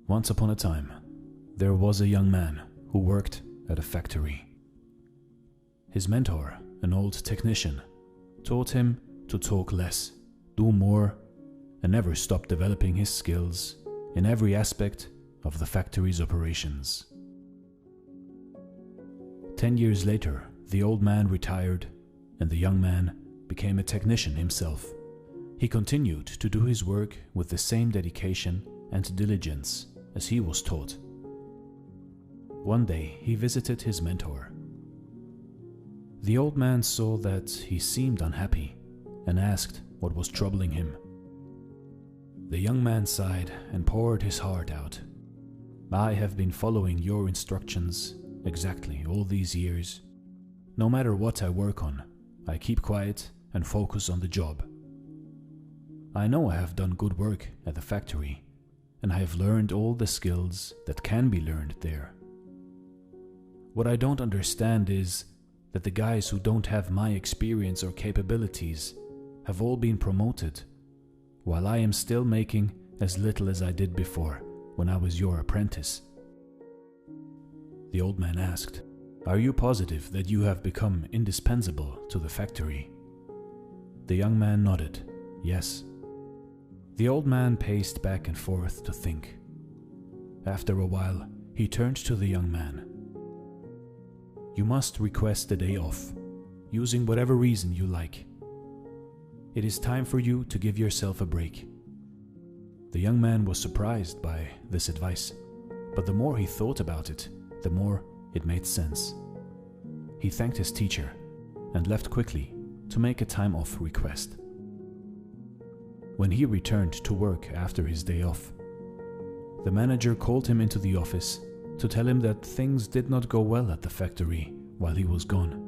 Once upon a time, there was a young man who worked at a factory. His mentor, an old technician, taught him to talk less, do more, and never stop developing his skills in every aspect of the factory's operations. 10 years later, the old man retired and the young man became a technician himself. He continued to do his work with the same dedication and diligence as he was taught. One day he visited his mentor. The old man saw that he seemed unhappy and asked what was troubling him. The young man sighed and poured his heart out. "I have been following your instructions exactly all these years. No matter what I work on, I keep quiet and focus on the job. I know I have done good work at the factory, and I have learned all the skills that can be learned there. What I don't understand is that the guys who don't have my experience or capabilities have all been promoted, while I am still making as little as I did before when I was your apprentice." The old man asked, "Are you positive that you have become indispensable to the factory?" The young man nodded, "Yes." The old man paced back and forth to think. After a while, he turned to the young man. "You must request a day off, using whatever reason you like. It is time for you to give yourself a break." The young man was surprised by this advice, but the more he thought about it, the more it made sense. He thanked his teacher and left quickly to make a time off request. When he returned to work after his day off, the manager called him into the office to tell him that things did not go well at the factory while he was gone.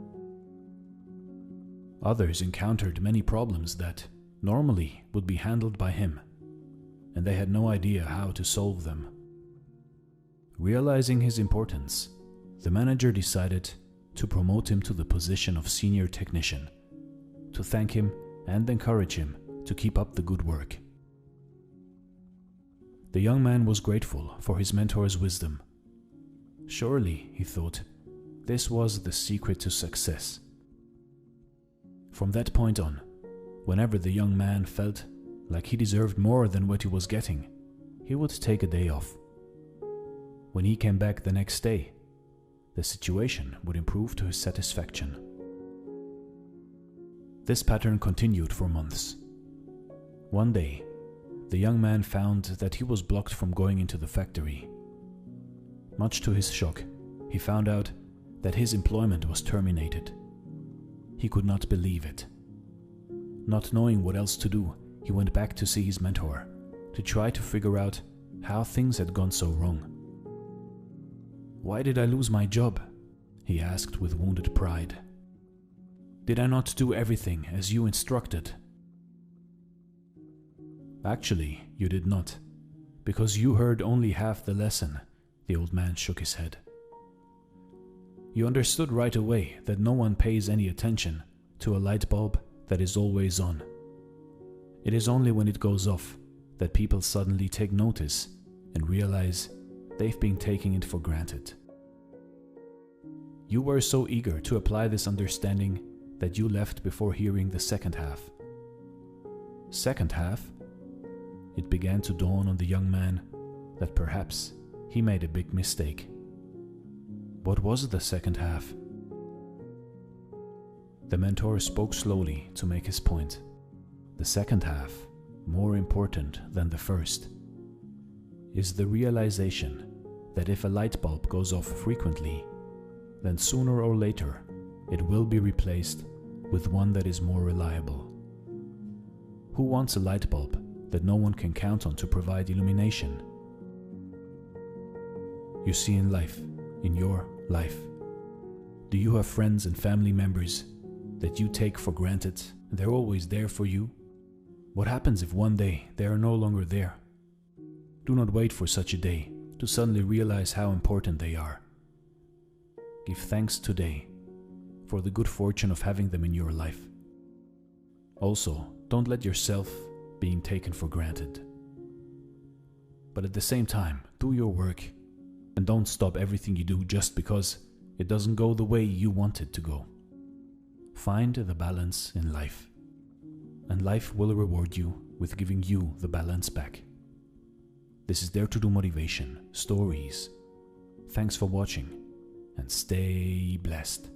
Others encountered many problems that normally would be handled by him, and they had no idea how to solve them. Realizing his importance, the manager decided to promote him to the position of senior technician, to thank him and encourage him to keep up the good work. The young man was grateful for his mentor's wisdom. Surely, he thought, this was the secret to success. From that point on, whenever the young man felt like he deserved more than what he was getting, he would take a day off. When he came back the next day, the situation would improve to his satisfaction. This pattern continued for months. One day, the young man found that he was blocked from going into the factory. Much to his shock, he found out that his employment was terminated. He could not believe it. Not knowing what else to do, he went back to see his mentor to try to figure out how things had gone so wrong. "Why did I lose my job?" he asked with wounded pride. "Did I not do everything as you instructed?" "Actually, you did not, because you heard only half the lesson," the old man shook his head. "You understood right away that no one pays any attention to a light bulb that is always on. It is only when it goes off that people suddenly take notice and realize they've been taking it for granted. You were so eager to apply this understanding that you left before hearing the second half." Second half? It began to dawn on the young man that perhaps he made a big mistake. What was the second half? The mentor spoke slowly to make his point. The second half, more important than the first, is the realization that if a light bulb goes off frequently, then sooner or later it will be replaced with one that is more reliable. Who wants a light bulb that no one can count on to provide illumination? You see, in life, in your life, do you have friends and family members that you take for granted and they're always there for you? What happens if one day they are no longer there? Do not wait for such a day to suddenly realize how important they are. Give thanks today for the good fortune of having them in your life. Also, don't let yourself being taken for granted. But at the same time, do your work and don't stop everything you do just because it doesn't go the way you want it to go. Find the balance in life, and life will reward you with giving you the balance back. This is Dare to Do Motivation Stories. Thanks for watching, and stay blessed.